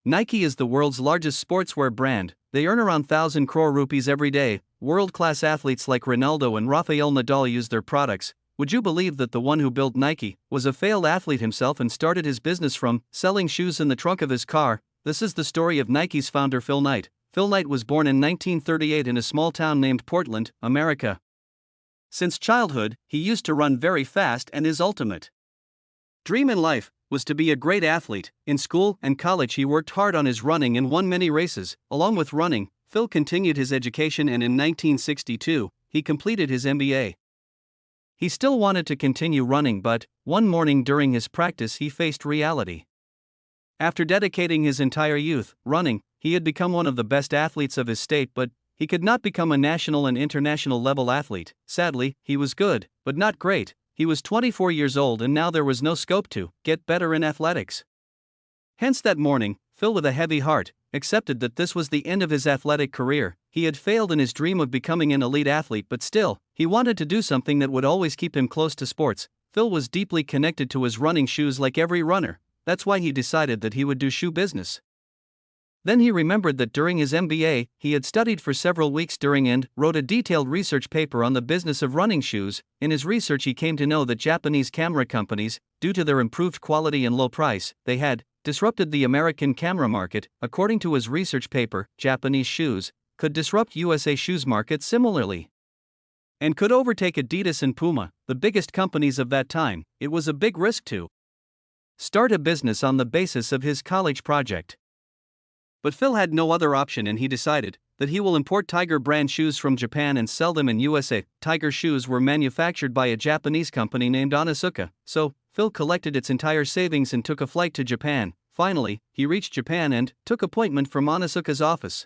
Nike is the world's largest sportswear brand. They earn around 1,000 crore rupees every day. World-class athletes like Ronaldo and Rafael Nadal use their products. Would you believe that the one who built Nike was a failed athlete himself and started his business from selling shoes in the trunk of his car? This is the story of Nike's founder Phil Knight. Phil Knight was born in 1938 in a small town named Portland, America. Since childhood, he used to run very fast, and his ultimate dream in life was to be a great athlete. In school and college he worked hard on his running and won many races. Along with running, Phil continued his education, and in 1962, he completed his MBA. He still wanted to continue running, but one morning during his practice he faced reality. After dedicating his entire youth running, he had become one of the best athletes of his state, but he could not become a national and international level athlete. Sadly, he was good, but not great. He was 24 years old, and now there was no scope to get better in athletics. Hence that morning, Phil, with a heavy heart, accepted that this was the end of his athletic career. He had failed in his dream of becoming an elite athlete, but still, he wanted to do something that would always keep him close to sports. Phil was deeply connected to his running shoes like every runner. That's why he decided that he would do shoe business. Then he remembered that during his MBA, he had studied for several weeks during and wrote a detailed research paper on the business of running shoes. In his research he came to know that Japanese camera companies, due to their improved quality and low price, they had disrupted the American camera market. According to his research paper, Japanese shoes could disrupt USA shoes market similarly, and could overtake Adidas and Puma, the biggest companies of that time. It was a big risk to start a business on the basis of his college project. But Phil had no other option, and he decided that he will import Tiger brand shoes from Japan and sell them in USA. Tiger shoes were manufactured by a Japanese company named Onitsuka, so Phil collected its entire savings and took a flight to Japan. Finally, he reached Japan and took appointment from Onitsuka's office.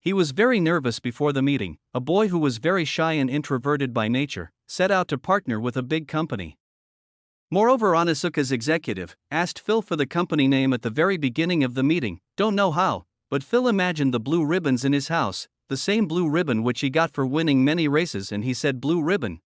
He was very nervous before the meeting. A boy who was very shy and introverted by nature set out to partner with a big company. Moreover, Onitsuka's executive asked Phil for the company name at the very beginning of the meeting. Don't know how, but Phil imagined the blue ribbons in his house, the same blue ribbon which he got for winning many races, and he said Blue Ribbon.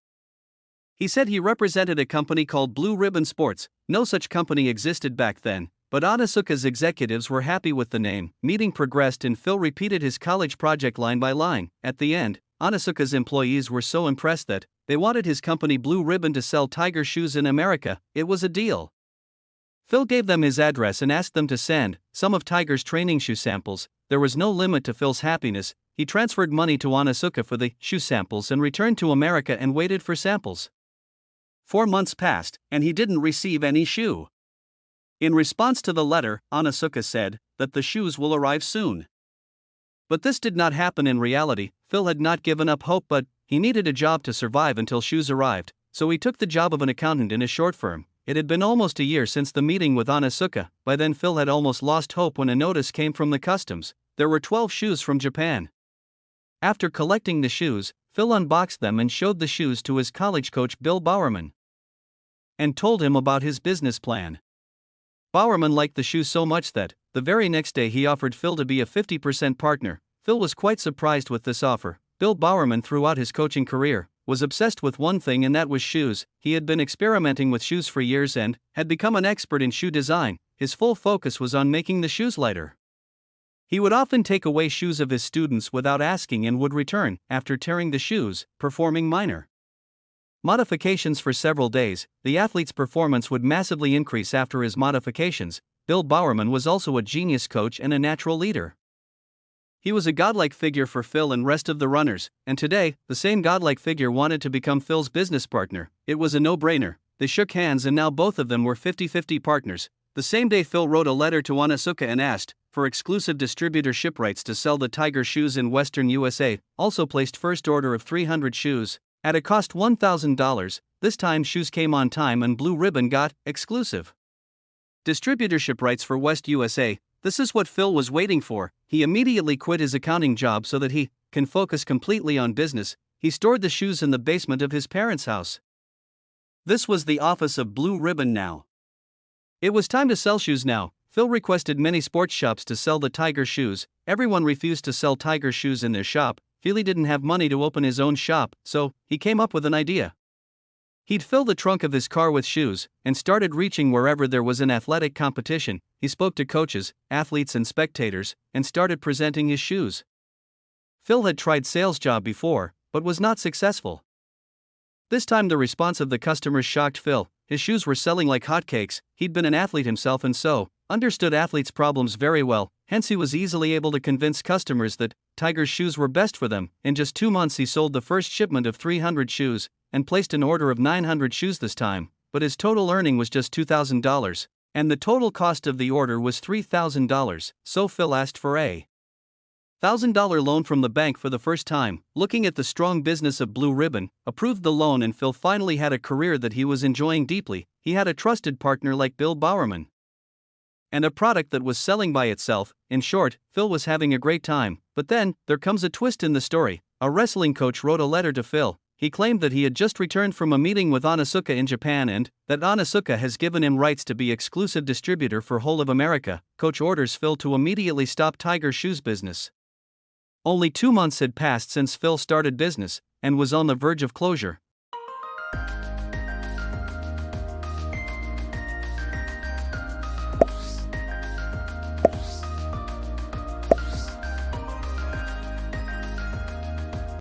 He said he represented a company called Blue Ribbon Sports. No such company existed back then, but Onitsuka's executives were happy with the name. Meeting progressed and Phil repeated his college project line by line. At the end, Onitsuka's employees were so impressed that they wanted his company Blue Ribbon to sell Tiger shoes in America. It was a deal. Phil gave them his address and asked them to send some of Tiger's training shoe samples. There was no limit to Phil's happiness. He transferred money to Onitsuka for the shoe samples and returned to America and waited for samples. 4 months passed, and he didn't receive any shoe. In response to the letter, Onitsuka said that the shoes will arrive soon. But this did not happen in reality. Phil had not given up hope, but he needed a job to survive until shoes arrived, so he took the job of an accountant in a short firm. It had been almost a year since the meeting with Onitsuka. By then Phil had almost lost hope when a notice came from the customs. There were 12 shoes from Japan. After collecting the shoes, Phil unboxed them and showed the shoes to his college coach Bill Bowerman and told him about his business plan. Bowerman liked the shoes so much that the very next day he offered Phil to be a 50% partner. Phil was quite surprised with this offer. Bill Bowerman, throughout his coaching career, was obsessed with one thing, and that was shoes. He had been experimenting with shoes for years and had become an expert in shoe design. His full focus was on making the shoes lighter. He would often take away shoes of his students without asking and would return after tearing the shoes, performing minor modifications for several days. The athlete's performance would massively increase after his modifications. Bill Bowerman was also a genius coach and a natural leader. He was a godlike figure for Phil and rest of the runners, and today, the same godlike figure wanted to become Phil's business partner. It was a no-brainer. They shook hands, and now both of them were 50-50 partners. The same day Phil wrote a letter to Onitsuka and asked for exclusive distributorship rights to sell the Tiger shoes in Western USA, also placed first order of 300 shoes at a cost $1,000. This time shoes came on time and Blue Ribbon got exclusive distributorship rights for West USA. This is what Phil was waiting for. He immediately quit his accounting job so that he can focus completely on business. He stored the shoes in the basement of his parents' house. This was the office of Blue Ribbon now. It was time to sell shoes now. Phil requested many sports shops to sell the Tiger shoes. Everyone refused to sell Tiger shoes in their shop. Phil didn't have money to open his own shop, so he came up with an idea. He'd fill the trunk of his car with shoes and started reaching wherever there was an athletic competition. he spoke to coaches, athletes, and spectators, and started presenting his shoes. Phil had tried sales job before, but was not successful. This time the response of the customers shocked Phil. His shoes were selling like hotcakes. He'd been an athlete himself and so understood athletes' problems very well, hence he was easily able to convince customers that Tiger's shoes were best for them. In just 2 months he sold the first shipment of 300 shoes, and placed an order of 900 shoes this time, but his total earning was just $2,000, and the total cost of the order was $3,000, so Phil asked for a $1,000 loan from the bank for the first time. Looking at the strong business of Blue Ribbon, approved the loan, and Phil finally had a career that he was enjoying deeply. He had a trusted partner like Bill Bowerman, and a product that was selling by itself. In short, Phil was having a great time. But then, there comes a twist in the story. A wrestling coach wrote a letter to Phil. He claimed that he had just returned from a meeting with Onitsuka in Japan and that Onitsuka has given him rights to be exclusive distributor for whole of America. Coach orders Phil to immediately stop Tiger Shoes business. Only 2 months had passed since Phil started business, and was on the verge of closure.